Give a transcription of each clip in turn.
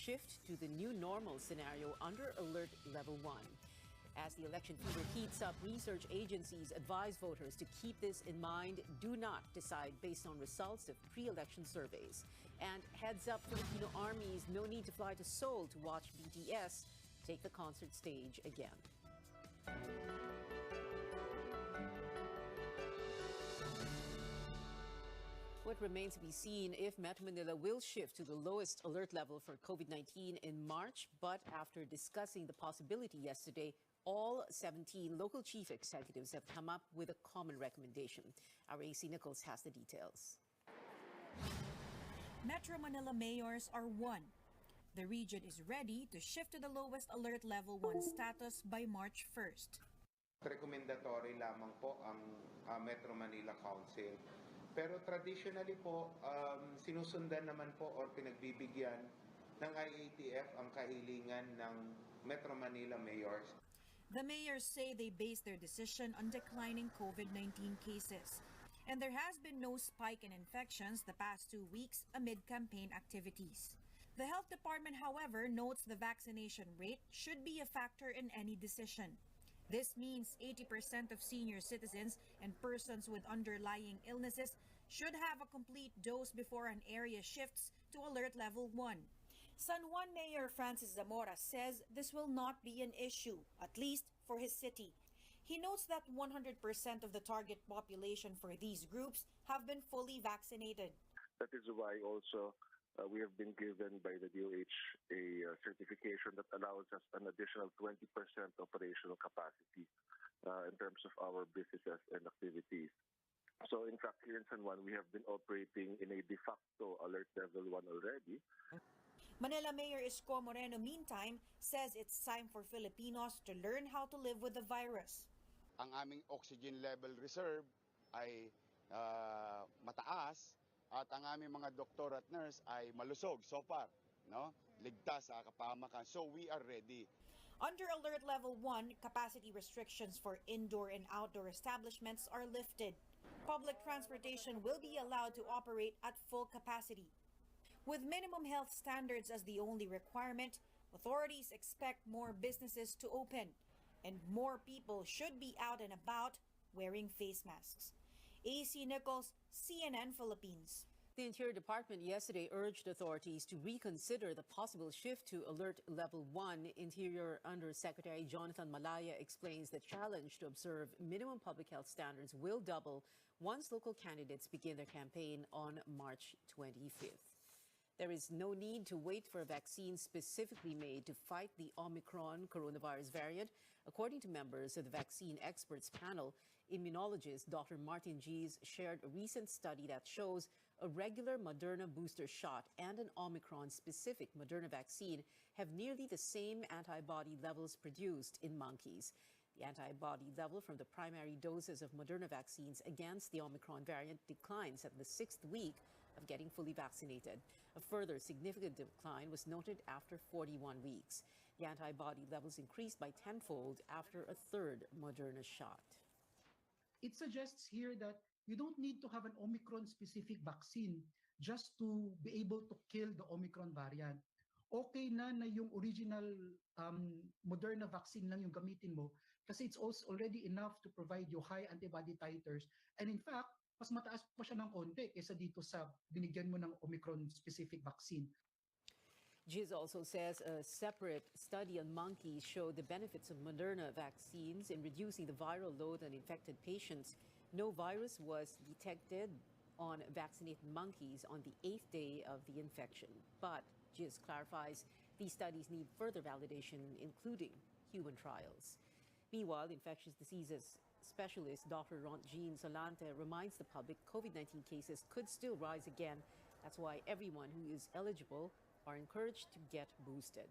shift to the new normal scenario under Alert Level 1. As the election fever heats up, research agencies advise voters to keep this in mind. Do not decide based on results of pre-election surveys. And heads up, Filipino armies, no need to fly to Seoul to watch BTS take the concert stage again. What remains to be seen if Metro Manila will shift to the lowest alert level for COVID-19 in March. But after discussing the possibility yesterday, all 17 local chief executives have come up with a common recommendation. Our AC Nichols has the details. Metro Manila mayors are one. The region is ready to shift to the lowest alert level 1 status by March 1st. Recommendatory lamang po ang Metro Manila Council. Pero traditionally po, sinusundan naman po or pinagbibigyan ng IATF ang kahilingan ng Metro Manila mayors. The mayors say they base their decision on declining COVID-19 cases. And there has been no spike in infections the past 2 weeks amid campaign activities. The health department, however, notes the vaccination rate should be a factor in any decision. This means 80% of senior citizens and persons with underlying illnesses should have a complete dose before an area shifts to alert level 1. San Juan Mayor Francis Zamora says this will not be an issue, at least for his city. He notes that 100% of the target population for these groups have been fully vaccinated. That is why also we have been given by the DOH a certification that allows us an additional 20% operational capacity in terms of our businesses and activities. So in fact, here in San Juan, we have been operating in a de facto alert level 1 already. Manila Mayor Isko Moreno, meantime, says it's time for Filipinos to learn how to live with the virus. Ang aming oxygen level reserve ay mataas at ang aming mga doktor at nurse ay malusog so far, no? Ligtas sa kapahamakan. So we are ready. Under Alert Level 1, capacity restrictions for indoor and outdoor establishments are lifted. Public transportation will be allowed to operate at full capacity. With minimum health standards as the only requirement, authorities expect more businesses to open, and more people should be out and about wearing face masks. AC Nichols, CNN Philippines. The Interior Department yesterday urged authorities to reconsider the possible shift to Alert Level 1. Interior Undersecretary Jonathan Malaya explains the challenge to observe minimum public health standards will double once local candidates begin their campaign on March 25th. There is no need to wait for a vaccine specifically made to fight the Omicron coronavirus variant. According to members of the vaccine experts panel, immunologist Dr. Martin Gies shared a recent study that shows a regular Moderna booster shot and an Omicron-specific Moderna vaccine have nearly the same antibody levels produced in monkeys. The antibody level from the primary doses of Moderna vaccines against the Omicron variant declines at the 6th week of getting fully vaccinated. A further significant decline was noted after 41 weeks. The antibody levels increased by tenfold after a third Moderna shot. It suggests here that you don't need to have an Omicron-specific vaccine just to be able to kill the Omicron variant. Okay na yung original Moderna vaccine lang yung gamitin mo kasi it's also already enough to provide you high antibody titers. And in fact, mas mataas pa siya ng konti kaysa dito sa binigyan mo ng Omicron-specific vaccine. Giz also says a separate study on monkeys showed the benefits of Moderna vaccines in reducing the viral load on infected patients. No virus was detected on vaccinated monkeys on the 8th day of the infection. But Giz clarifies these studies need further validation, including human trials. Meanwhile, infectious diseases specialist Dr. Jean Solante reminds the public COVID-19 cases could still rise again. That's why everyone who is eligible are encouraged to get boosted.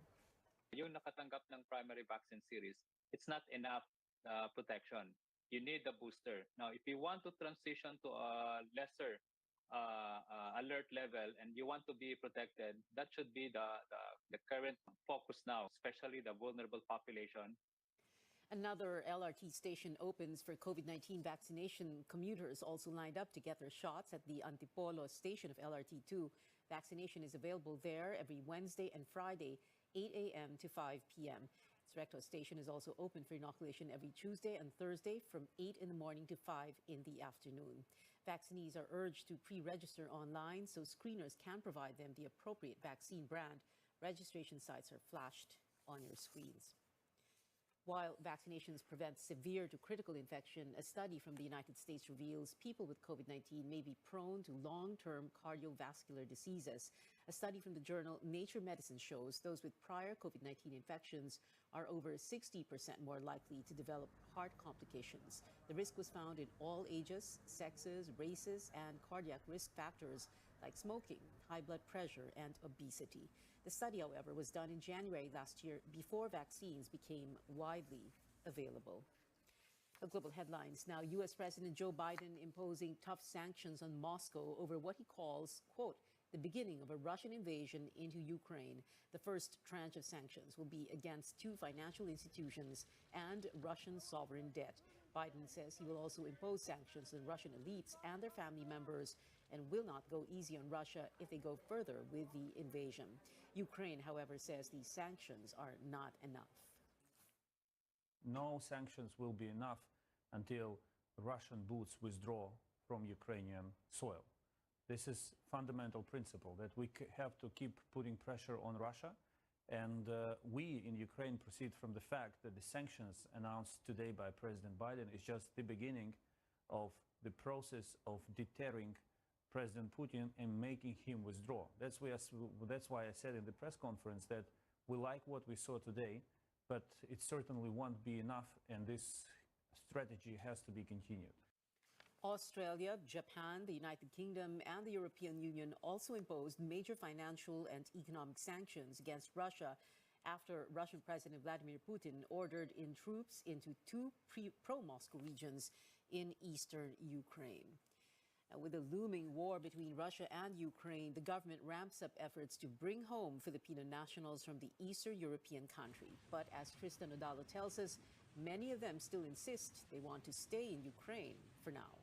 Yung nakatanggap ng primary vaccine series, it's not enough protection. You need the booster. Now, if you want to transition to a lesser alert level and you want to be protected, that should be the current focus now, especially the vulnerable population. Another LRT station opens for COVID-19 vaccination. Commuters also lined up to get their shots at the Antipolo station of LRT2. Vaccination is available there every Wednesday and Friday, 8 a.m. to 5 p.m. Its Recto station is also open for inoculation every Tuesday and Thursday from 8 in the morning to 5 in the afternoon. Vaccinees are urged to pre-register online so screeners can provide them the appropriate vaccine brand. Registration sites are flashed on your screens. While vaccinations prevent severe to critical infection, a study from the United States reveals people with COVID-19 may be prone to long-term cardiovascular diseases. A study from the journal Nature Medicine shows those with prior COVID-19 infections are over 60% more likely to develop heart complications. The risk was found in all ages, sexes, races, and cardiac risk factors like smoking, high blood pressure, and obesity. The study, however, was done in January last year before vaccines became widely available. Global headlines now. U.S. President Joe Biden imposing tough sanctions on Moscow over what he calls, quote, the beginning of a Russian invasion into Ukraine. The first tranche of sanctions will be against two financial institutions and Russian sovereign debt. Biden says he will also impose sanctions on Russian elites and their family members and will not go easy on Russia if they go further with the invasion. Ukraine, however, says these sanctions are not enough. No sanctions will be enough until Russian boots withdraw from Ukrainian soil. This is fundamental principle that we have to keep putting pressure on Russia. And we in Ukraine proceed from the fact that the sanctions announced today by President Biden is just the beginning of the process of deterring President Putin and making him withdraw. That's why I said in the press conference that we like what we saw today, but it certainly won't be enough, and this strategy has to be continued. Australia, Japan, the United Kingdom, and the European Union also imposed major financial and economic sanctions against Russia after Russian President Vladimir Putin ordered in troops into two pro-Moscow regions in eastern Ukraine. With the looming war between Russia and Ukraine, the government ramps up efforts to bring home Filipino nationals from the Eastern European country. But as Krista Nodalo tells us, many of them still insist they want to stay in Ukraine for now.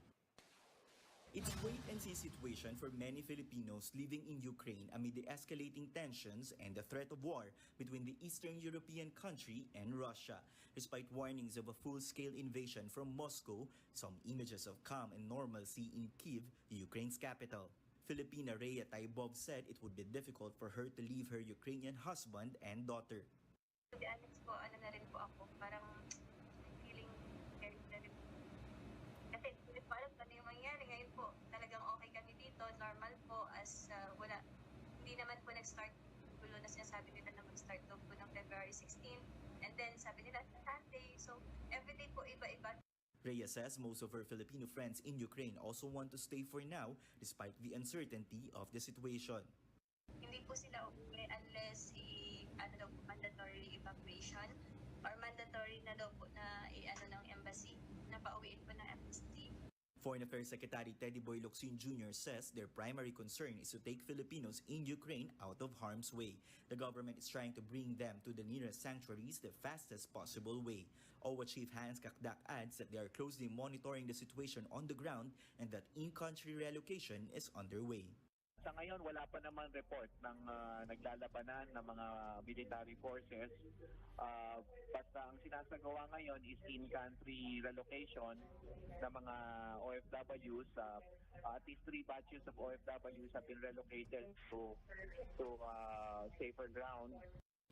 It's a wait-and-see situation for many Filipinos living in Ukraine amid the escalating tensions and the threat of war between the Eastern European country and Russia. Despite warnings of a full-scale invasion from Moscow, some images of calm and normalcy in Kyiv, Ukraine's capital. Filipina Rhea Taibov said it would be difficult for her to leave her Ukrainian husband and daughter. To be honest po, na rin po ako, parang feeling very, very. Kasi hindi pa alam ano yung mangyari. Ngayon po, talagang okay kami dito, normal po, as wala, hindi naman po nag-start gulo na sinasabi nila na mag-start daw po ng February 16. And then sabi nila Sunday, so everyday po iba-iba. Rhea says most of her Filipino friends in Ukraine also want to stay for now despite the uncertainty of the situation. Hindi po sila uuwi unless daw po mandatory evacuation or mandatory na daw po na ng embassy, na pauwiin po ng embassy. Foreign Affairs Secretary Teddy Boy Locsin Jr. says their primary concern is to take Filipinos in Ukraine out of harm's way. The government is trying to bring them to the nearest sanctuaries the fastest possible way. OWA Chief Hans Kakdak adds that they are closely monitoring the situation on the ground and that in-country relocation is underway. Sa ngayon, wala pa naman report ng naglalabanan ng mga military forces. Basta ang sinasagawa ngayon is in-country relocation ng mga OFWs. At least 3 batches of OFWs have been relocated to safer ground.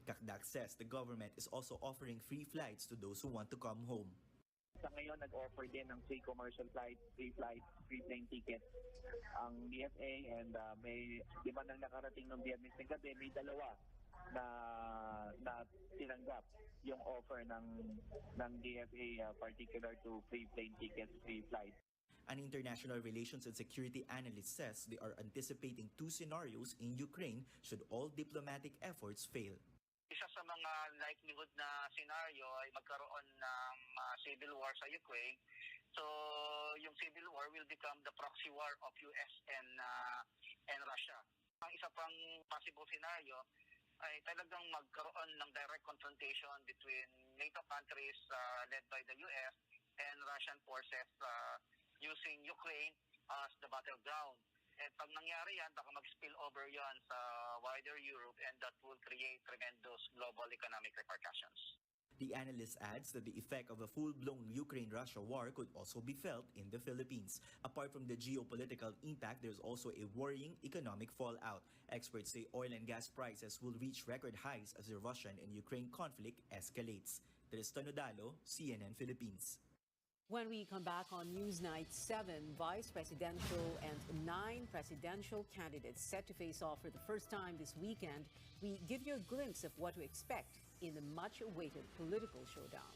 Kakdak says the government is also offering free flights to those who want to come home. Sa ngayon, nag-offer din ng free commercial flights, free plane tickets ang DFA, and may di ba nang nakarating ng Biyernes ng gabi, may dalawa na tinanggap yung offer ng DFA particular to free plane tickets, free flights. An international relations and security analyst says they are anticipating 2 scenarios in Ukraine should all diplomatic efforts fail. Isa sa mga likelihood na scenario ay magkaroon ng civil war sa Ukraine. So, yung civil war will become the proxy war of US and Russia. Ang isa pang possible scenario ay talagang magkaroon ng direct confrontation between NATO countries led by the US and Russian forces using Ukraine as the battleground. And pag nangyari yan, baka mag-spill over yan sa wider Europe, and that will create tremendous global economic repercussions. The analyst adds that the effect of a full-blown Ukraine-Russia war could also be felt in the Philippines. Apart from the geopolitical impact, there's also a worrying economic fallout. Experts say oil and gas prices will reach record highs as the Russian and Ukraine conflict escalates. Tristan Odalo, CNN Philippines. When we come back on Newsnight, 7 vice presidential and 9 presidential candidates set to face off for the first time this weekend, we give you a glimpse of what to expect in the much-awaited political showdown.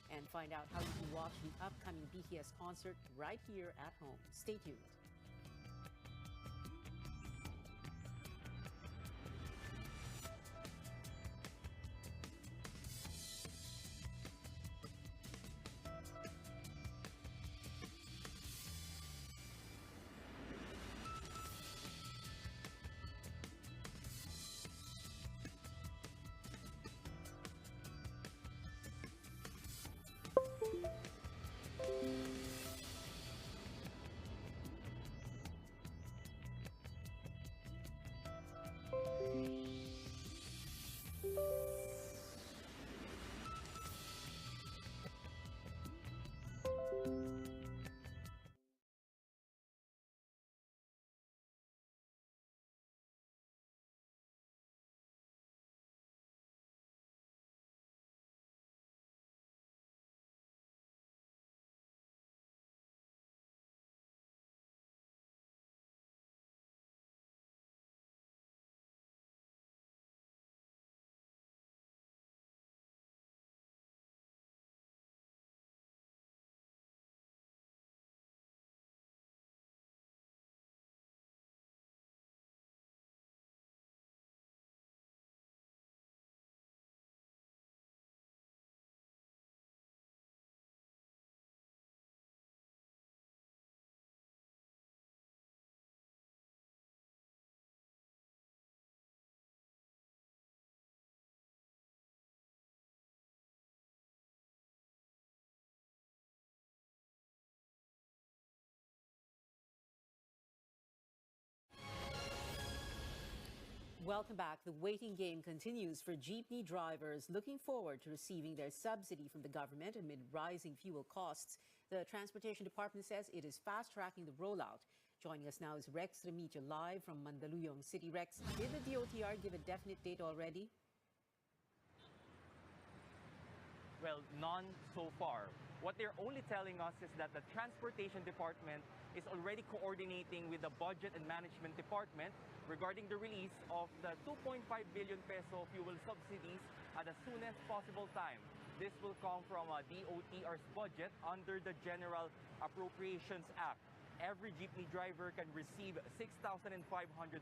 And find out how you can watch the upcoming BTS concert right here at home. Stay tuned. Welcome back. The waiting game continues for jeepney drivers looking forward to receiving their subsidy from the government amid rising fuel costs. The Transportation Department says it is fast-tracking the rollout. Joining us now is Rex Remigio live from Mandaluyong City. Rex, did the DOTR give a definite date already? Well, none so far. What they're only telling us is that the Transportation Department is already coordinating with the Budget and Management Department regarding the release of the 2.5 billion peso fuel subsidies at the soonest possible time. This will come from DOTR's budget under the General Appropriations Act. Every jeepney driver can receive 6,500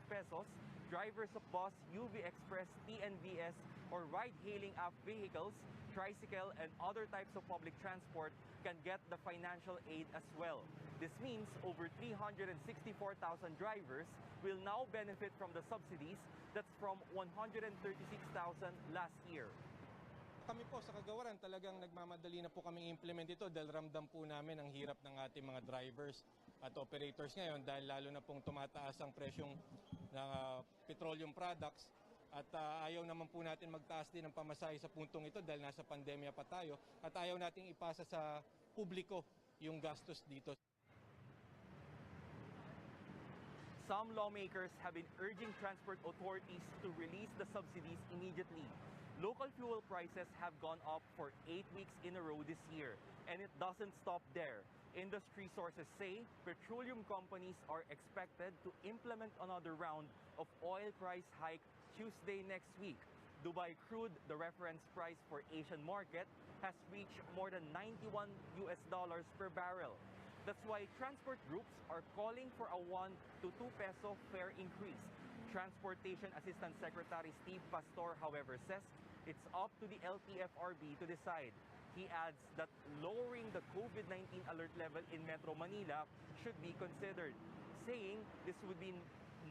pesos. Drivers of bus, UV Express, TNVS, or ride-hailing app vehicles, tricycle, and other types of public transport can get the financial aid as well. This means over 364,000 drivers will now benefit from the subsidies. That's from 136,000 last year. Kami po sa Kagawaran talagang nagmamadali na po kami implement ito dahil ramdam po namin ang hirap ng ating mga drivers at operators ngayon dahil lalo na pong tumataas ang presyong ng petroleum products at ayaw naman po natin magtaas din ng pamasahe sa puntong ito dahil nasa pandemya pa tayo at ayaw nating ipasa sa publiko yung gastos dito. Some lawmakers have been urging transport authorities to release the subsidies immediately. Local fuel prices have gone up for 8 weeks in a row this year, and it doesn't stop there. Industry sources say petroleum companies are expected to implement another round of oil price hike Tuesday next week. Dubai crude, the reference price for Asian market, has reached more than $91 per barrel. That's why transport groups are calling for a 1 to 2 peso fare increase. Transportation Assistant Secretary Steve Pastor, however, says it's up to the LTFRB to decide. He adds that lowering the COVID-19 alert level in Metro Manila should be considered, saying this would mean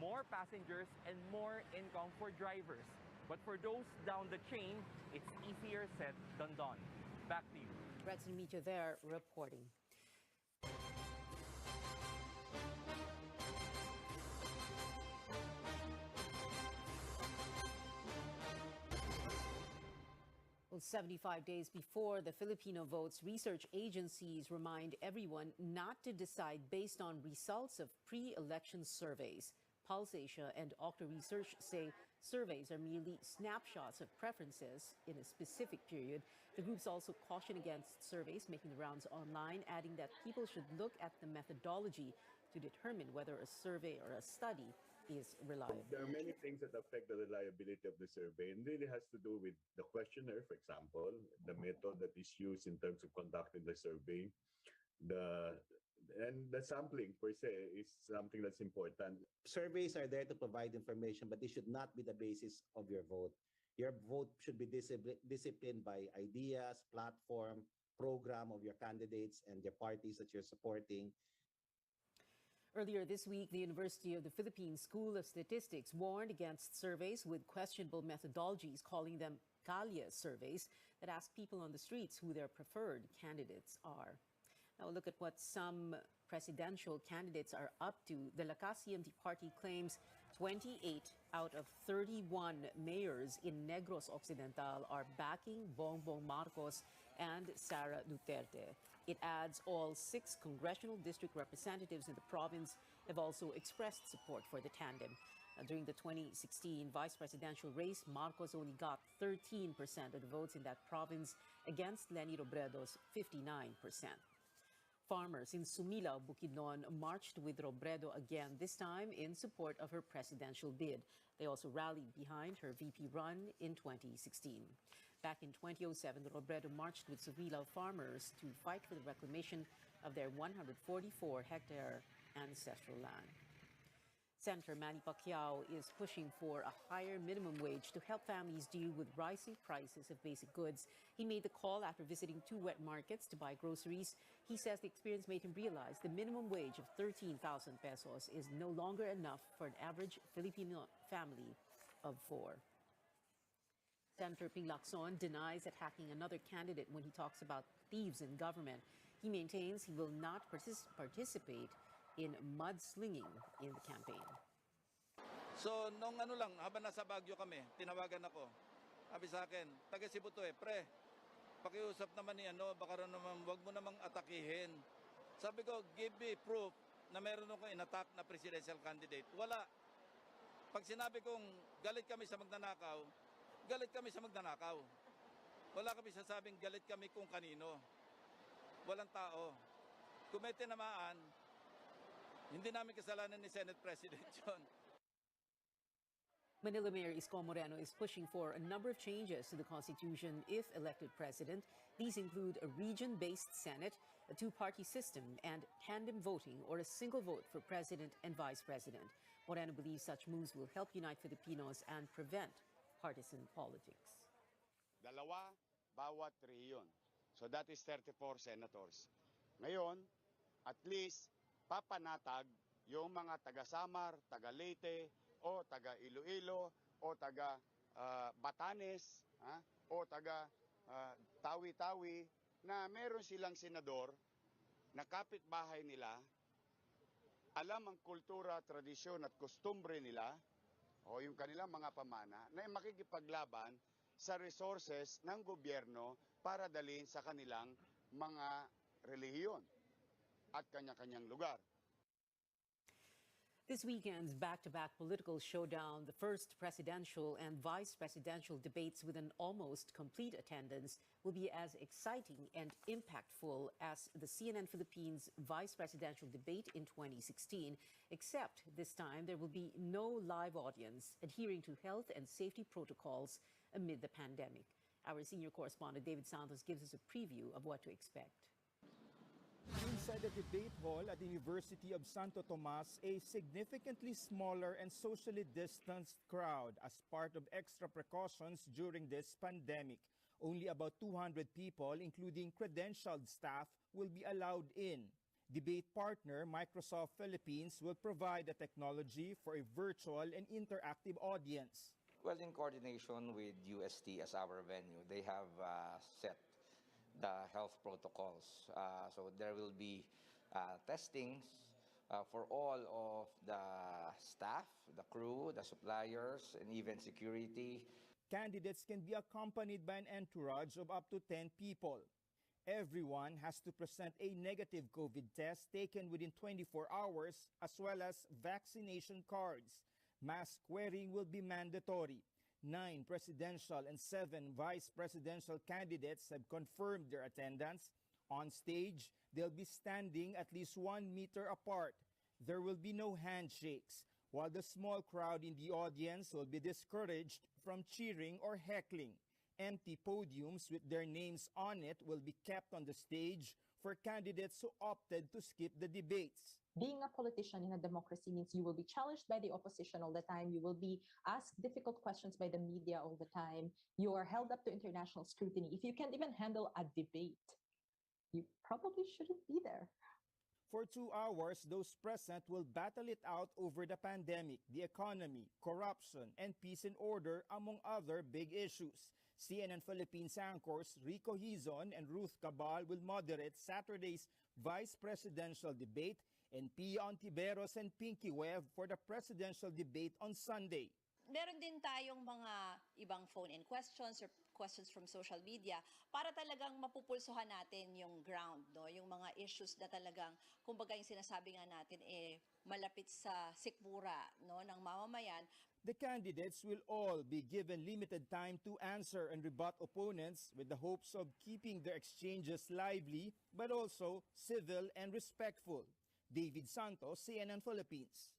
more passengers and more income for drivers. But for those down the chain, it's easier said than done. Back to you. Rex Remigio there reporting. Well, 75 days before the Filipino votes, research agencies remind everyone not to decide based on results of pre-election surveys. Pulse Asia and Okta Research say surveys are merely snapshots of preferences in a specific period. The groups also caution against surveys making the rounds online, adding that people should look at the methodology to determine whether a survey or a study is reliable. There are many things that affect the reliability of the survey, and really has to do with the questionnaire, for example, the method that is used in terms of conducting the survey, and the sampling per se is something that's important. Surveys are there to provide information, but they should not be the basis of your vote. Your vote should be disciplined by ideas, platform, program of your candidates and the parties that you're supporting. Earlier this week, the University of the Philippines School of Statistics warned against surveys with questionable methodologies, calling them Kalye surveys that ask people on the streets who their preferred candidates are. Now, look at what some presidential candidates are up to. The Lakas CMD party claims 28 out of 31 mayors in Negros Occidental are backing Bongbong Marcos and Sara Duterte. It adds all 6 congressional district representatives in the province have also expressed support for the tandem. During the 2016 vice presidential race, Marcos only got 13% of the votes in that province against Leni Robredo's 59%. Farmers in Sumilao, Bukidnon marched with Robredo again, this time in support of her presidential bid. They also rallied behind her VP run in 2016. Back in 2007, Robredo marched with Sumilao farmers to fight for the reclamation of their 144-hectare ancestral land. Senator Manny Pacquiao is pushing for a higher minimum wage to help families deal with rising prices of basic goods. He made the call after visiting 2 wet markets to buy groceries. He says the experience made him realize the minimum wage of 13,000 pesos is no longer enough for an average Filipino family of 4. Senator Ping Lacson denies attacking another candidate when he talks about thieves in government. He maintains he will not participate in mudslinging in the campaign. So, nung habang nasa Baguio kami, tinawagan ako. Sabi sa akin, taga Cebu to pre, pakiusap naman ni baka naman, wag mo namang atakihin. Sabi ko, give me proof na meron akong inattack na presidential candidate. Wala. Pag sinabi kong galit kami sa magnanakaw, galit kami sa magnanakaw. Wala kami sasabing galit kami kung kanino. Walang tao. Kung may tinamaan, hindi namin kasalanan ni Senate President yun. Manila Mayor Isko Moreno is pushing for a number of changes to the Constitution if elected president. These include a region-based Senate, a 2-party system, and tandem voting or a single vote for president and vice president. Moreno believes such moves will help unite Filipinos and prevent partisan politics. 2 bawat rehiyon. So that is 34 senators. Ngayon, at least papanatag yung mga taga-Samar, taga-Leyte, o taga-Iloilo, o taga-Batanes, o taga-Tawi-Tawi, na meron silang senador na kapitbahay nila, alam ang kultura, tradisyon at kostumbre nila, o yung kanilang mga pamana, na makikipaglaban sa resources ng gobyerno para dalhin sa kanilang mga relihiyon at kanya-kanyang lugar. This weekend's back-to-back political showdown, the first presidential and vice presidential debates with an almost complete attendance, will be as exciting and impactful as the CNN Philippines vice presidential debate in 2016, except this time there will be no live audience, adhering to health and safety protocols amid the pandemic. Our senior correspondent David Santos gives us a preview of what to expect. Inside the debate hall at the University of Santo Tomas, a significantly smaller and socially distanced crowd as part of extra precautions during this pandemic. Only about 200 people, including credentialed staff, will be allowed in. Debate partner Microsoft Philippines will provide the technology for a virtual and interactive audience. Well, in coordination with UST as our venue, they have set the health protocols. So there will be testings for all of the staff, the crew, the suppliers, and even security. Candidates can be accompanied by an entourage of up to 10 people. Everyone has to present a negative COVID test taken within 24 hours as well as vaccination cards. Mask wearing will be mandatory. 9 presidential and 7 vice presidential candidates have confirmed their attendance. On stage, they'll be standing at least 1 meter apart. There will be no handshakes, while the small crowd in the audience will be discouraged from cheering or heckling. Empty podiums with their names on it will be kept on the stage for candidates who opted to skip the debates. Being a politician in a democracy means you will be challenged by the opposition all the time. You will be asked difficult questions by the media all the time. You are held up to international scrutiny. If you can't even handle a debate, you probably shouldn't be there. For 2 hours, those present will battle it out over the pandemic, the economy, corruption, and peace and order, among other big issues. CNN Philippines anchors Rico Hizon and Ruth Cabal will moderate Saturday's vice presidential debate, and Pia Ontiveros and Pinky Webb for the presidential debate on Sunday. Meron din tayong mga ibang phone-in questions or questions from social media para talagang mapupulsuhan natin yung ground, no? Yung mga issues na talagang, kumbaga yung sinasabi nga natin, malapit sa sikmura, no, ng mamamayan. The candidates will all be given limited time to answer and rebut opponents with the hopes of keeping their exchanges lively but also civil and respectful. David Santos, CNN Philippines.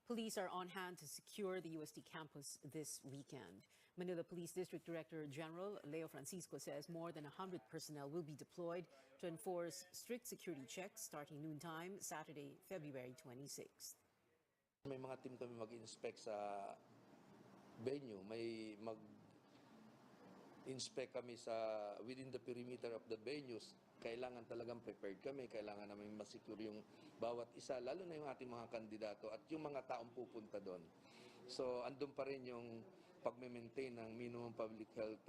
Police are on hand to secure the UST campus this weekend. Manila Police District Director General Leo Francisco says more than 100 personnel will be deployed to enforce strict security checks starting noontime Saturday, February 26th. May mga team kami mag-inspect sa venue, may mag-inspect kami sa within the perimeter of the venues. Kailangan talagang prepared kami, kailangan namin masecure yung bawat isa, lalo na yung ating mga kandidato at yung mga taong pupunta doon. So andun pa rin yung pag-maintain ng minimum public health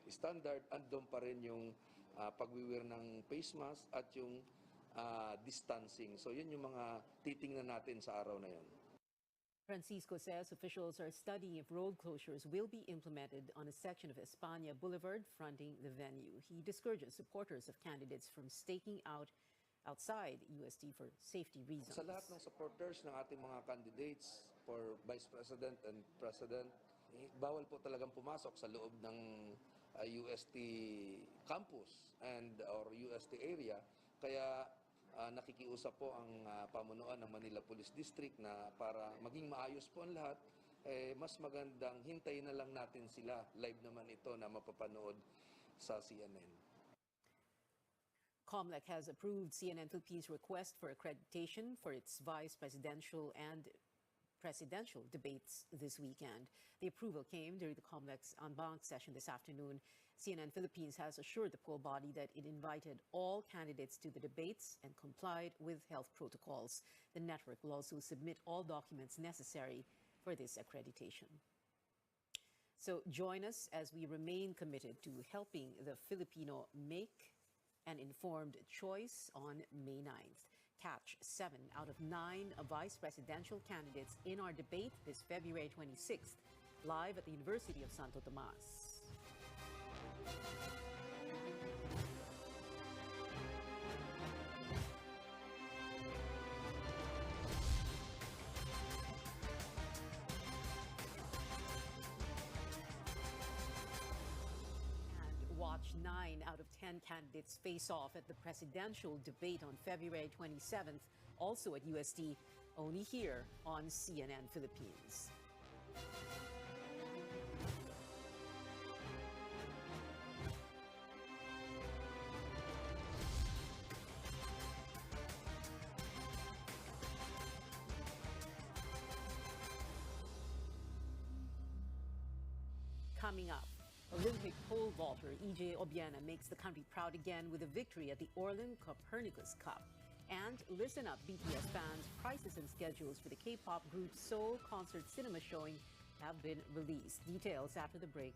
standard, andun pa rin yung pag-wear ng face mask at yung distancing. So yun yung mga titingnan natin sa araw na yun. Francisco says officials are studying if road closures will be implemented on a section of España Boulevard fronting the venue. He discourages supporters of candidates from staking out outside UST for safety reasons. Sa lahat ng supporters ng ating mga candidates for Vice President and President, bawal po talagang pumasok sa loob ng UST campus or UST area. Kaya nakikiusap po ang pamunuan ng Manila Police District na para maging maayos po ang lahat, mas magandang hintayin na lang natin sila. Live naman ito na mapapanood sa CNN. COMELEC has approved CNN Philippines' request for accreditation for its vice presidential and presidential debates this weekend. The approval came during the COMELEC's en banc session this afternoon. CNN Philippines has assured the poll body that it invited all candidates to the debates and complied with health protocols. The network will also submit all documents necessary for this accreditation. So join us as we remain committed to helping the Filipino make an informed choice on May 9th. Catch 7 out of 9 vice presidential candidates in our debate this February 26th, live at the University of Santo Tomas. Watch 9 out of 10 candidates face off at the presidential debate on February 27th, also at UST, only here on CNN Philippines. Coming up, Olympic pole vaulter EJ Obiena makes the country proud again with a victory at the Orlin Copernicus Cup. And listen up, BTS fans, prices and schedules for the K-pop group Seoul concert cinema showing have been released. Details after the break.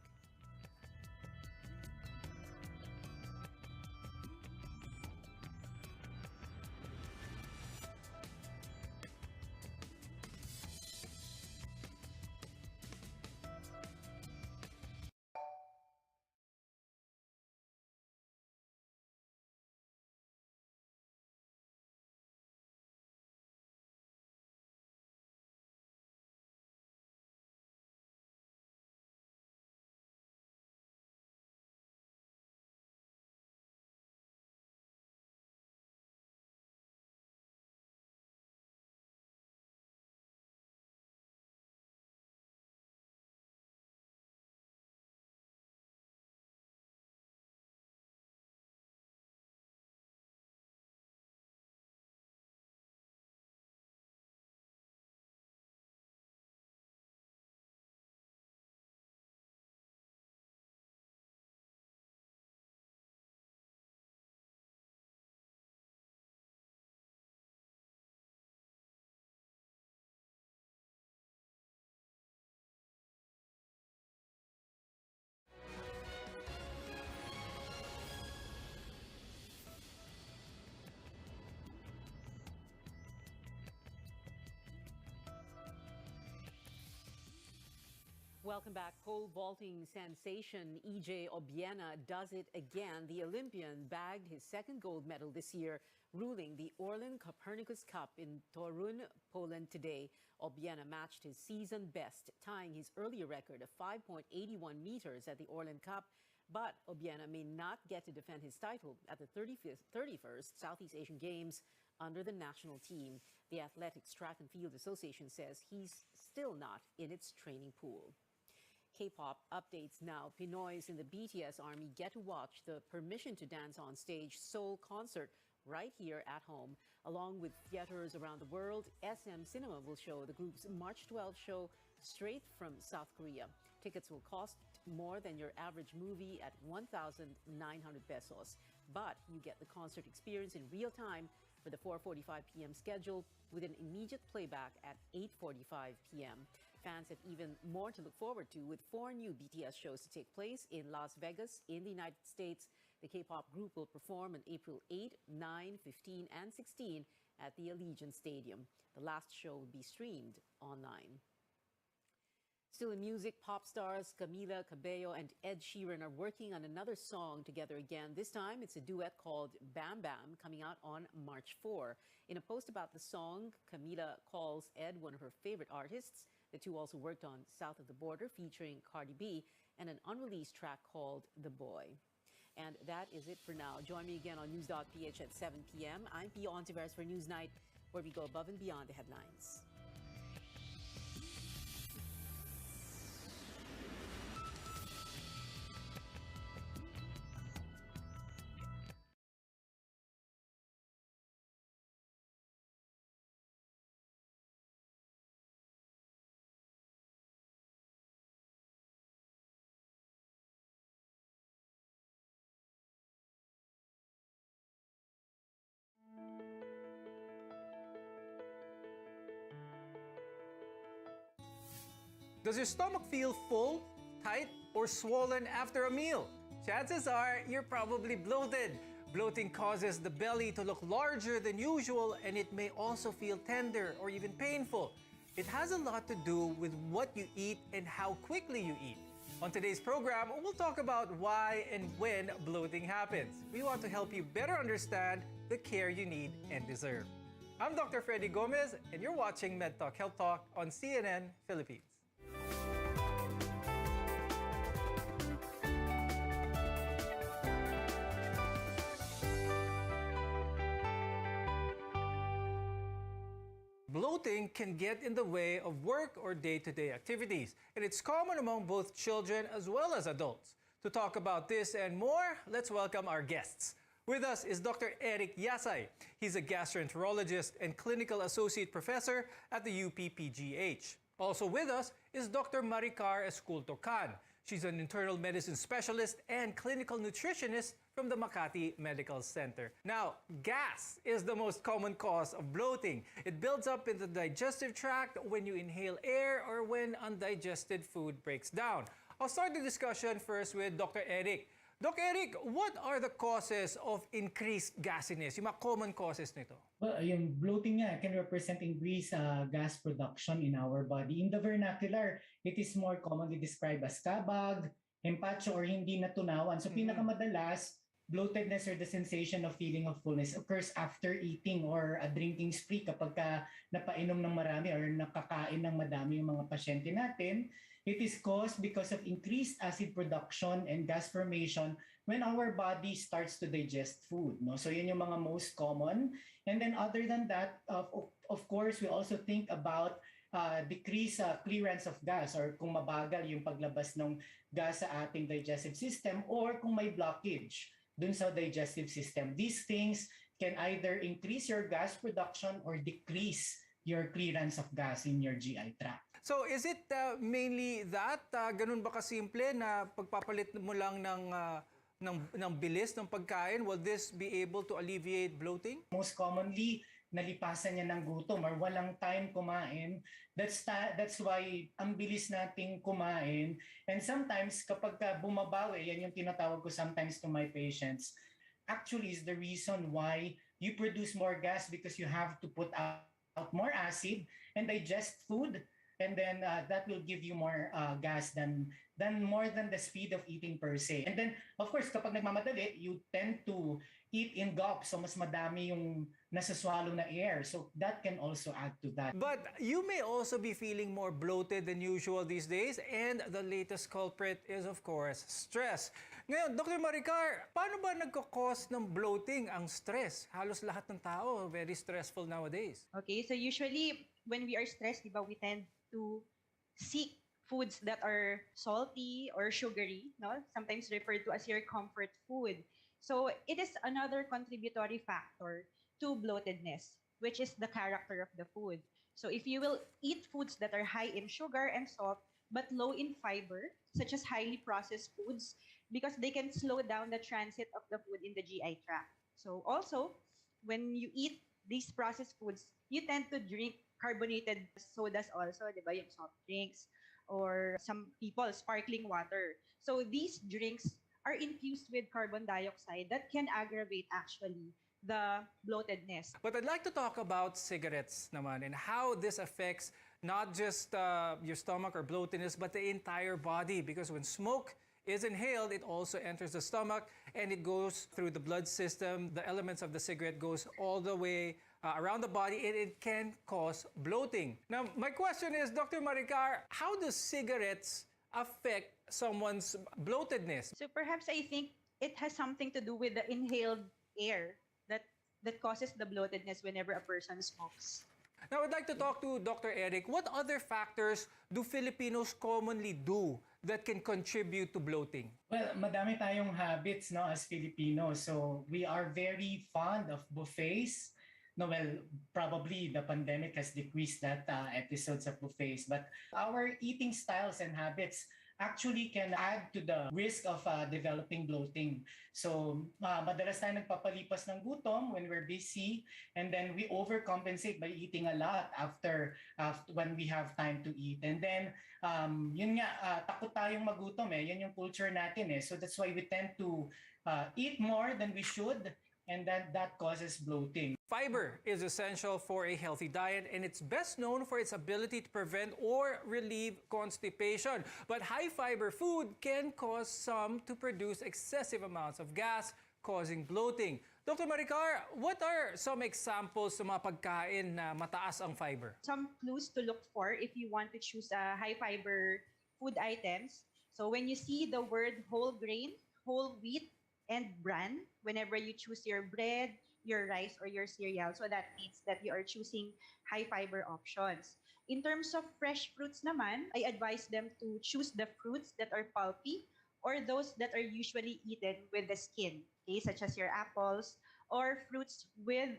Welcome back. Pole vaulting sensation EJ Obiena does it again. The Olympian bagged his second gold medal this year, ruling the Orlen Copernicus Cup in Torun, Poland today. Obiena matched his season best, tying his earlier record of 5.81 meters at the Orlen Cup. But Obiena may not get to defend his title at the 31st Southeast Asian Games under the national team. The Athletics Track and Field Association says he's still not in its training pool. K-pop updates now. Pinoys in the BTS army get to watch the Permission to Dance on Stage Seoul concert right here at home. Along with theaters around the world, SM Cinema will show the group's March 12 show straight from South Korea. Tickets will cost more than your average movie at 1,900 pesos. But you get the concert experience in real time for the 4:45 p.m. schedule with an immediate playback at 8:45 p.m. Fans have even more to look forward to, with 4 new BTS shows to take place in Las Vegas in the United States. The K-pop group will perform on April 8, 9, 15, and 16 at the Allegiant Stadium. The last show will be streamed online. Still in music, pop stars Camila Cabello and Ed Sheeran are working on another song together again. This time, it's a duet called Bam Bam, coming out on March 4. In a post about the song, Camila calls Ed one of her favorite artists. The two also worked on South of the Border featuring Cardi B and an unreleased track called The Boy. And that is it for now. Join me again on News.ph at 7 p.m. I'm Pio Ontiveros for Newsnight, where we go above and beyond the headlines. Does your stomach feel full, tight, or swollen after a meal? Chances are you're probably bloated. Bloating causes the belly to look larger than usual, and it may also feel tender or even painful. It has a lot to do with what you eat and how quickly you eat. On today's program, we'll talk about why and when bloating happens. We want to help you better understand the care you need and deserve. I'm Dr. Freddy Gomez, and you're watching MedTalk Health Talk on CNN Philippines. Bloating can get in the way of work or day-to-day activities, and it's common among both children as well as adults. To talk about this and more, let's welcome our guests. With us is Dr. Eric Yasay. He's a gastroenterologist and clinical associate professor at the UP-PGH. Also with us is Dr. Maricar Esculto-Can. She's an internal medicine specialist and clinical nutritionist from the Makati Medical Center. Now, gas is the most common cause of bloating. It builds up in the digestive tract when you inhale air or when undigested food breaks down. I'll start the discussion first with Dr. Eric. Dr. Eric, what are the causes of increased gasiness? Yung mga common causes nito? Well, yung bloating nga can represent increased gas production in our body. In the vernacular, it is more commonly described as kabag, empacho, or hindi natunawan. So pinakamadalas, bloatedness or the sensation of feeling of fullness occurs after eating or a drinking spree kapag ka napainom ng marami or nakakain ng madami yung mga pasyente natin. It is caused because of increased acid production and gas formation when our body starts to digest food. No? So yun yung mga most common. And then other than that, of course, we also think about decreased clearance of gas or kung mabagal yung paglabas ng gas sa ating digestive system or kung may blockage dun sa digestive system. These things can either increase your gas production or decrease your clearance of gas in your GI tract. So is it mainly that? Ganun ba kasimple na pagpapalit mo lang ng bilis ng pagkain? Will this be able to alleviate bloating? Most commonly, nalipasan niya ng gutom or walang time kumain. That's why ang bilis nating kumain. And sometimes kapag bumabawi, yan yung tinatawag ko sometimes to my patients, actually is the reason why you produce more gas because you have to put out more acid and digest food and then that will give you more gas than more than the speed of eating per se. And then, of course, kapag nagmamadali, you tend to eat in gulps, so mas madami yung nasaswallow na air. So that can also add to that. But you may also be feeling more bloated than usual these days, and the latest culprit is, of course, stress. Ngayon, Dr. Maricar, paano ba nagkakos ng bloating ang stress? Halos lahat ng tao very stressful nowadays. Okay, so usually when we are stressed, diba, we tend to seek foods that are salty or sugary, no? Sometimes referred to as your comfort food. So it is another contributory factor to bloatedness, which is the character of the food. So if you will eat foods that are high in sugar and salt, but low in fiber, such as highly processed foods, because they can slow down the transit of the food in the GI tract. So also, when you eat these processed foods, you tend to drink carbonated sodas also, diba, yung soft drinks, or some people, sparkling water. So these drinks are infused with carbon dioxide that can aggravate actually the bloatedness. But I'd like to talk about cigarettes naman and how this affects not just your stomach or bloatedness, but the entire body. Because when smoke is inhaled, it also enters the stomach and it goes through the blood system. The elements of the cigarette goes all the way around the body, and it can cause bloating. Now, my question is, Dr. Maricar, how do cigarettes affect someone's bloatedness? So perhaps I think it has something to do with the inhaled air that causes the bloatedness whenever a person smokes. Now, I'd like to talk to Dr. Eric. What other factors do Filipinos commonly do that can contribute to bloating? Well, madami tayong habits, no, as Filipinos. So we are very fond of buffets. No, well, probably the pandemic has decreased that episodes of buffets, but our eating styles and habits actually can add to the risk of developing bloating. So, madalas tayo nagpapalipas ng gutom when we're busy, and then we overcompensate by eating a lot after when we have time to eat. And then, yun nga, takot tayong magutom eh. Yun yung culture natin eh. So that's why we tend to eat more than we should, and that causes bloating. Fiber is essential for a healthy diet, and it's best known for its ability to prevent or relieve constipation. But high-fiber food can cause some to produce excessive amounts of gas, causing bloating. Dr. Maricar, what are some examples sa mga pagkain na mataas ang fiber? Some clues to look for if you want to choose high-fiber food items. So when you see the word whole grain, whole wheat, and bran whenever you choose your bread, your rice, or your cereal. So that means that you are choosing high fiber options. In terms of fresh fruits naman, I advise them to choose the fruits that are pulpy or those that are usually eaten with the skin, okay, such as your apples, or fruits with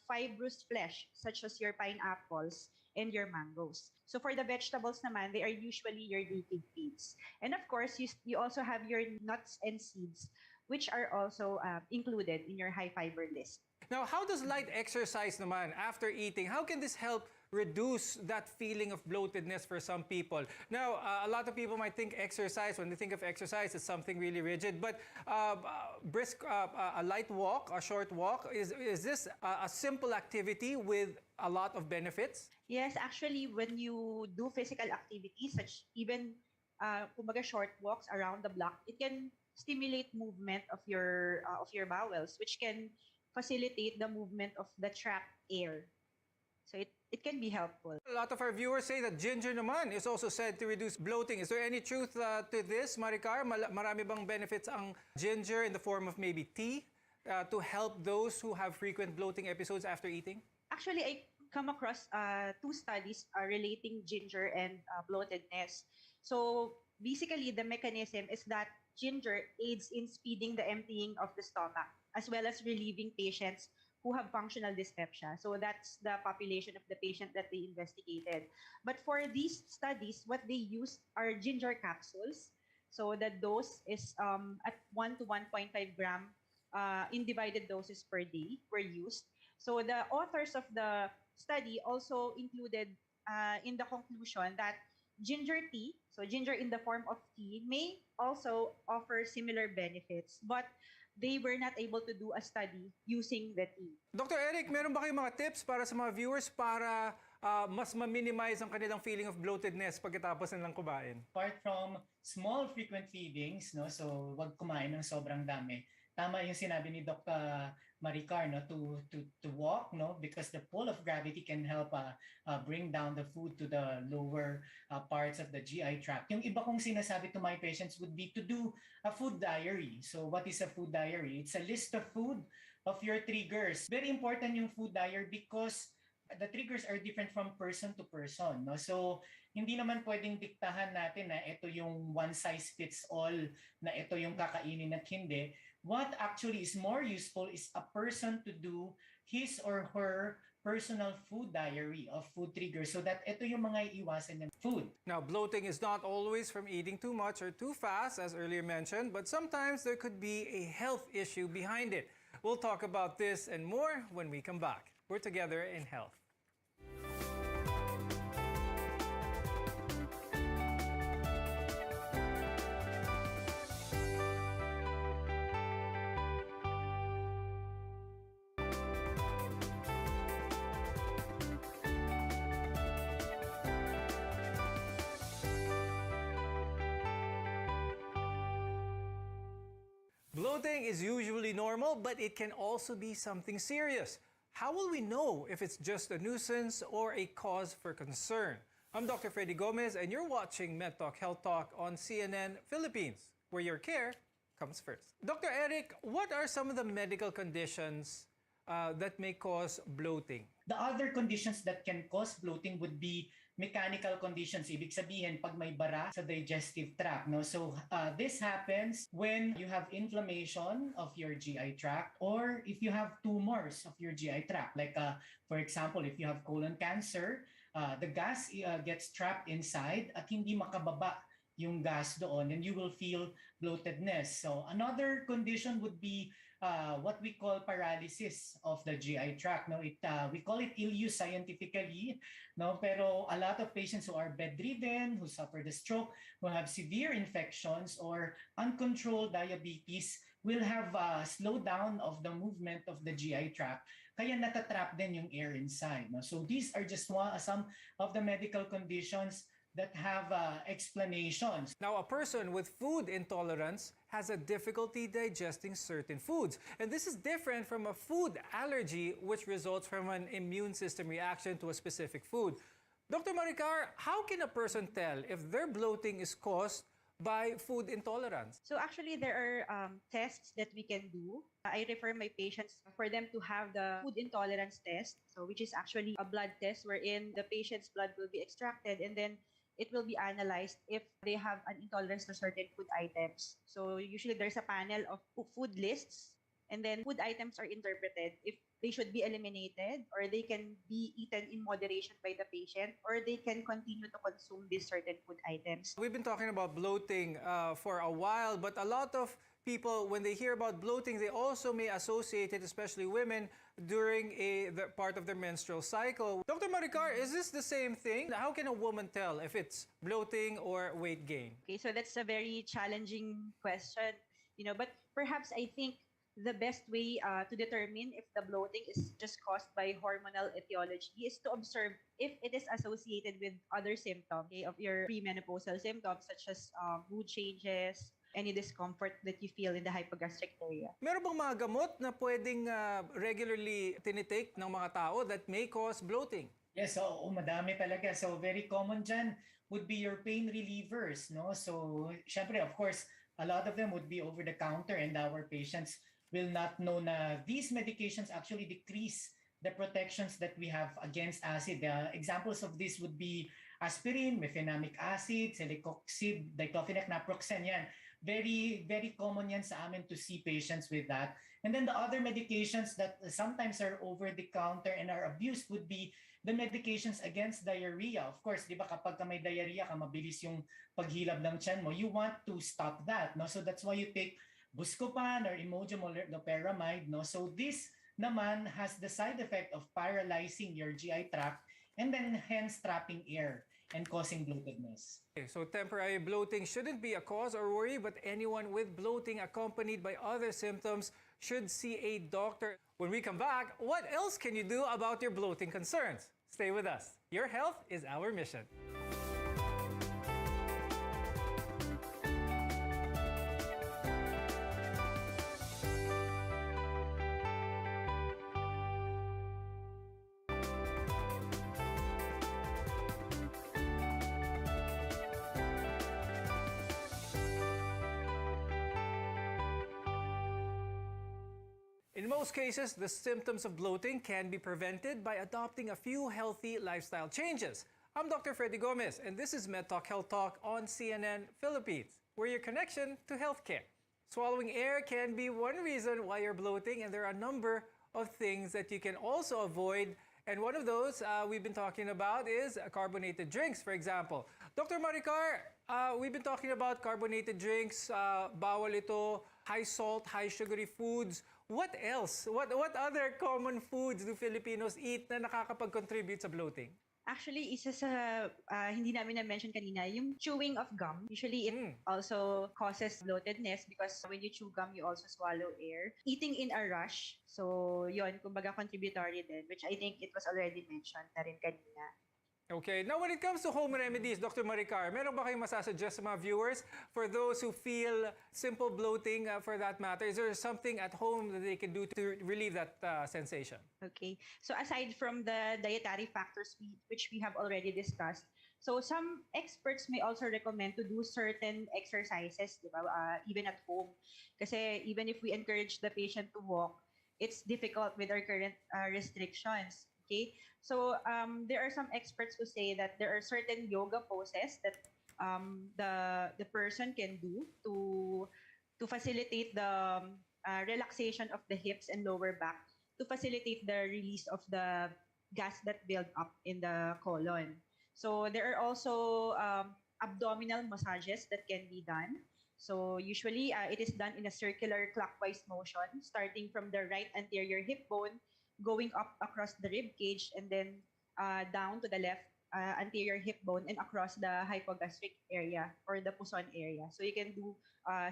fibrous flesh, such as your pineapples and your mangoes. So for the vegetables naman, they are usually your leafy greens. And of course, you also have your nuts and seeds, which are also included in your high fiber list. Now, how does light exercise naman after eating? How can this help reduce that feeling of bloatedness for some people? Now, a lot of people might think exercise, when they think of exercise, it's something really rigid. But a light walk, a short walk, is this a simple activity with a lot of benefits? Yes, actually, when you do physical activities, such even kumbaga short walks around the block, it can stimulate movement of your bowels, which can facilitate the movement of the trapped air. So it can be helpful. A lot of our viewers say that ginger naman is also said to reduce bloating. Is there any truth to this, Maricar? Marami bang benefits ang ginger in the form of maybe tea to help those who have frequent bloating episodes after eating? Actually, I come across 2 studies relating ginger and bloatedness. So basically, the mechanism is that ginger aids in speeding the emptying of the stomach, as well as relieving patients who have functional dyspepsia. So that's the population of the patient that they investigated. But for these studies, what they used are ginger capsules. So the dose is at 1 to 1.5 gram in divided doses per day were used. So the authors of the study also included in the conclusion that ginger tea, so ginger in the form of tea, may also offer similar benefits, but they were not able to do a study using the tea. Dr. Eric, meron ba kayong mga tips para sa mga viewers para mas ma-minimize ang kanilang feeling of bloatedness pagkatapos nilang kumain? Apart from small frequent feedings, no, so wag kumain ng sobrang dami. Tama yung sinabi ni Dr. Maricar, no, to walk, no, because the pull of gravity can help bring down the food to the lower parts of the GI tract. Yung iba kong sinasabi to my patients would be to do a food diary. So what is a food diary? It's a list of food of your triggers. Very important yung food diary because the triggers are different from person to person, no? So hindi naman pwedeng diktahan natin na ito yung one size fits all, na ito yung kakainin at hindi. What actually is more useful is a person to do his or her personal food diary of food triggers so that ito yung mga iiwasan ng food. Now, bloating is not always from eating too much or too fast, as earlier mentioned, but sometimes there could be a health issue behind it. We'll talk about this and more when we come back. We're together in health. Bloating is usually normal, but it can also be something serious. How will we know if it's just a nuisance or a cause for concern? I'm Dr. Freddy Gomez, and you're watching MedTalk Health Talk on CNN Philippines, where your care comes first. Dr. Eric, what are some of the medical conditions that may cause bloating? The other conditions that can cause bloating would be mechanical conditions. Ibig sabihin, pag may bara sa digestive tract. No? So this happens when you have inflammation of your GI tract or if you have tumors of your GI tract. Like for example, if you have colon cancer, the gas gets trapped inside at hindi makababa yung gas doon and you will feel bloatedness. So another condition would be what we call paralysis of the GI tract. No, we call it ileus scientifically. No, pero a lot of patients who are bedridden, who suffer the stroke, who have severe infections or uncontrolled diabetes will have a slowdown of the movement of the GI tract. Kaya natatrap din yung air inside. No? So these are just some of the medical conditions that have explanations. Now, a person with food intolerance has a difficulty digesting certain foods. And this is different from a food allergy, which results from an immune system reaction to a specific food. Dr. Maricar, how can a person tell if their bloating is caused by food intolerance? So actually, there are tests that we can do. I refer my patients for them to have the food intolerance test, so which is actually a blood test wherein the patient's blood will be extracted and then it will be analyzed if they have an intolerance to certain food items. So usually there's a panel of food lists and then food items are interpreted if they should be eliminated or they can be eaten in moderation by the patient or they can continue to consume these certain food items. We've been talking about bloating for a while, but a lot of people, when they hear about bloating, they also may associate it, especially women, during the part of their menstrual cycle. Dr. Maricar, is this the same thing? How can a woman tell if it's bloating or weight gain? Okay, so that's a very challenging question, but perhaps I think the best way to determine if the bloating is just caused by hormonal etiology is to observe if it is associated with other symptoms of your premenopausal symptoms such as mood changes, any discomfort that you feel in the hypogastric area. Meron bang mga gamot na pwedeng regularly tinitake ng mga tao that may cause bloating? Yes, so madami talaga. So very common dyan would be your pain relievers. No? So syempre, of course, a lot of them would be over the counter and our patients will not know na these medications actually decrease the protections that we have against acid. Examples of this would be aspirin, mefenamic acid, celecoxib, diclofenac, naproxen, yan. Very, very common yan sa amin to see patients with that. And then the other medications that sometimes are over the counter and are abused would be the medications against diarrhea. Of course, di ba kapag may diarrhea ka, mabilis yung paghilab ng tiyan mo, you want to stop that. No? So that's why you take Buscopan or Imodium or loperamide. No? So this naman has the side effect of paralyzing your GI tract and then hence trapping air and causing bloatedness. Okay, so temporary bloating shouldn't be a cause or worry, but anyone with bloating accompanied by other symptoms should see a doctor. When we come back, what else can you do about your bloating concerns? Stay with us. Your health is our mission. In most cases, the symptoms of bloating can be prevented by adopting a few healthy lifestyle changes. I'm Dr. Freddy Gomez, and this is MedTalk Health Talk on CNN Philippines. We're your connection to healthcare. Swallowing air can be one reason why you're bloating, and there are a number of things that you can also avoid. And one of those we've been talking about is carbonated drinks, for example. Dr. Maricar, we've been talking about carbonated drinks, bawal ito, high salt, high sugary foods. What else? What other common foods do Filipinos eat na nakakapag-contribute sa bloating? Actually, isa sa hindi namin na-mention kanina, yung chewing of gum. Usually, it also causes bloatedness because when you chew gum, you also swallow air. Eating in a rush. So, yon kumbaga contributory din, which I think it was already mentioned na rin kanina. Okay, now when it comes to home remedies, Dr. Maricar, meron ba kayong masasuggest sa mga viewers for those who feel simple bloating for that matter? Is there something at home that they can do to relieve that sensation? Okay, so aside from the dietary factors which we have already discussed, so some experts may also recommend to do certain exercises, di ba? Even at home. Kasi even if we encourage the patient to walk, it's difficult with our current restrictions. Okay, so there are some experts who say that there are certain yoga poses that the person can do to facilitate the relaxation of the hips and lower back, to facilitate the release of the gas that build up in the colon. So there are also abdominal massages that can be done. So usually it is done in a circular clockwise motion, starting from the right anterior hip bone, going up across the rib cage, and then down to the left anterior hip bone and across the hypogastric area or the Puson area. So you can do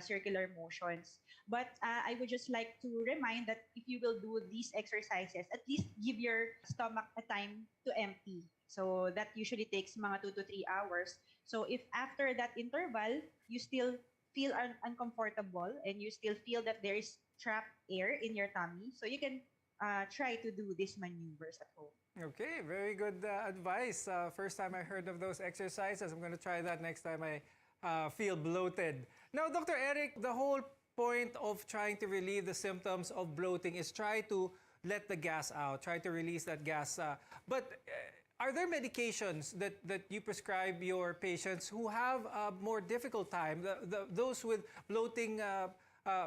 circular motions. But I would just like to remind that if you will do these exercises, at least give your stomach a time to empty. So that usually takes mga 2 to 3 hours. So if after that interval, you still feel uncomfortable and you still feel that there is trapped air in your tummy, so you can try to do these maneuvers at home. Okay, very good advice. First time I heard of those exercises. I'm going to try that next time I feel bloated. Now, Dr. Eric, the whole point of trying to relieve the symptoms of bloating is try to let the gas out, try to release that gas. But are there medications that you prescribe your patients who have a more difficult time, those with bloating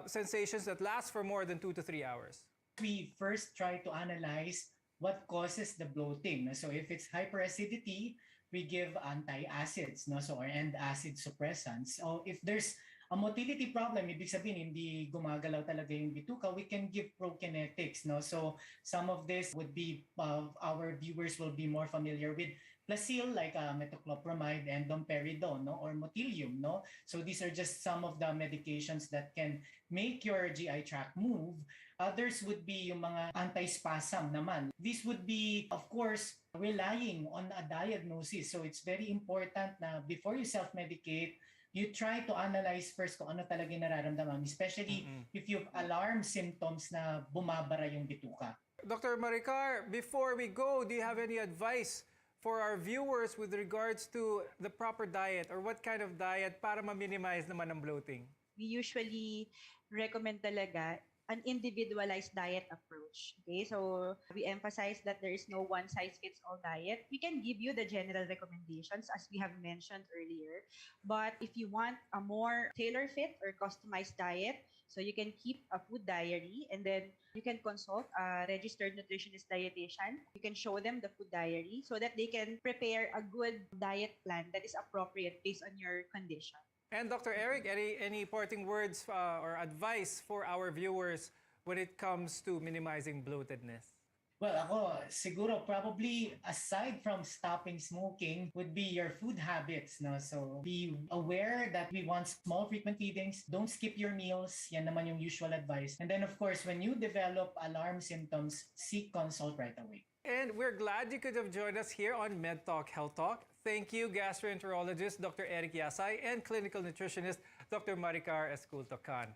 sensations that last for more than 2 to 3 hours? We first try to analyze what causes the bloating. So if it's hyperacidity, we give antacids, so or and acid suppressants. So if there's a motility problem, ibig sabihin hindi gumagalaw talaga yung bituka, we can give prokinetics. So some of this would be our viewers will be more familiar with Plasil, like metoclopramide and domperidone, or Motilium. So these are just some of the medications that can make your GI tract move. Others would be yung mga antispasm naman. This would be, of course, relying on a diagnosis. So it's very important na before you self-medicate, you try to analyze first kung ano talaga yung nararamdaman, especially if you have alarm symptoms na bumabara yung bituka. Dr. Maricar, before we go, do you have any advice for our viewers with regards to the proper diet or what kind of diet para ma-minimize naman ang bloating? We usually recommend talaga an individualized diet approach. Okay, so we emphasize that there is no one-size-fits-all diet. We can give you the general recommendations as we have mentioned earlier. But if you want a more tailor-fit or customized diet, so you can keep a food diary and then you can consult a registered nutritionist dietitian. You can show them the food diary so that they can prepare a good diet plan that is appropriate based on your condition. And Dr. Eric, any parting words or advice for our viewers when it comes to minimizing bloatedness? Well, ako, siguro probably aside from stopping smoking would be your food habits, no? So be aware that we want small frequent feedings. Don't skip your meals. Yan naman yung usual advice. And then of course, when you develop alarm symptoms, seek consult right away. And we're glad you could have joined us here on Med Talk Health Talk. Thank you, gastroenterologist Dr. Eric Yasay and clinical nutritionist Dr. Maricar Esculto-Can.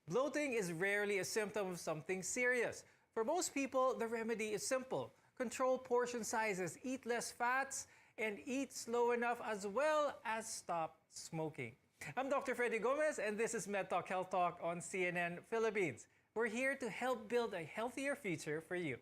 Bloating is rarely a symptom of something serious. For most people, the remedy is simple. Control portion sizes, eat less fats, and eat slow enough, as well as stop smoking. I'm Dr. Freddy Gomez, and this is Med Talk Health Talk on CNN Philippines. We're here to help build a healthier future for you.